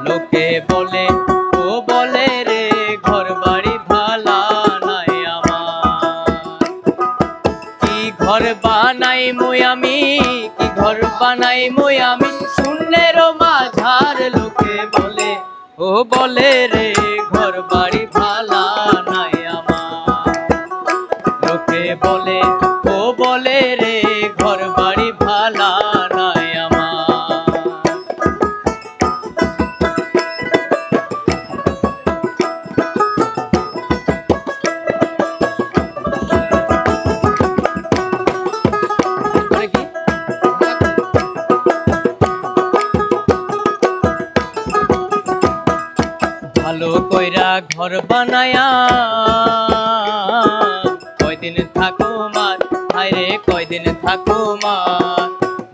লোকে বলে ও বলে রে ঘর বাড়ি ভালা নাই আমার। কি ঘর বানাই মুই আমি, কি ঘর বানাই মুই আমি শূন্যের মাঝার। লোকে বলে ও বলে রে ঘর বাড়ি ভালা নাই আমার। লোকে বলে ও বলে রে ঘর বাড়ি ভালা নাই আমার। ভালো কইরা ঘর বানায়া কয়দিন থাকো মার, হায়রে কয়দিন থাকো মার।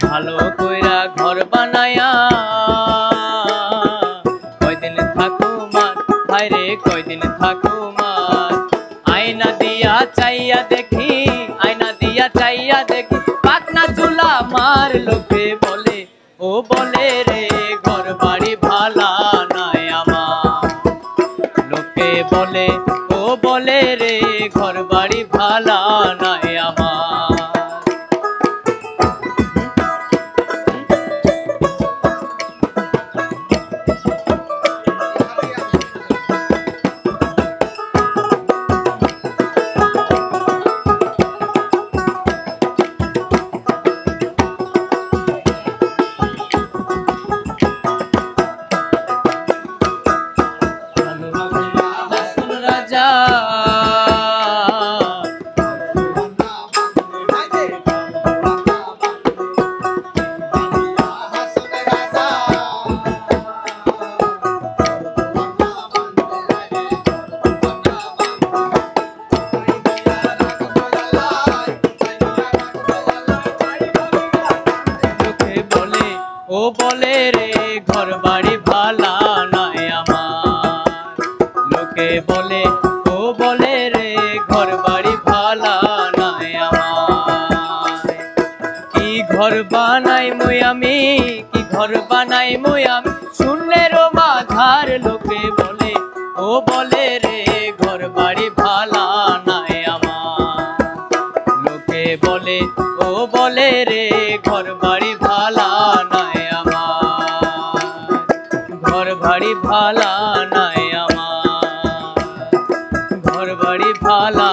ভালো কইরা ঘর বানায়া কয়দিন থাকো মার, হায়রে কয়দিন থাকো মার। আয়না দিয়া চাইয়া দেখি, আয়না দিয়া চাইয়া দেখি পাকনা চুলা মার। লোকে বলে ও বলে রে ঘর বাড়ি ভালা নাই আমার। লোকে বলে ও বলে রে ঘর বাড়ি ভালা নাই আমার। ও বলে রে ঘর বাড়ি ভালা নাই আমার। লোকে বলে ও বলে রে ঘর বাড়ি ভালা নাই আমার। কি ঘর বানাই মুই আমি, কি ঘর বানাই মুই আমি শূন্যের মাঝার। লোকে বলে ও বলে রে ঘর বাড়ি ভালা নাই আমার। লোকে বলে ও বলে রে ঘর বাড়ি ভালা নাই আমার। ঘর বাড়ি ভালা নাই আমার, ঘর বাড়ি ভালা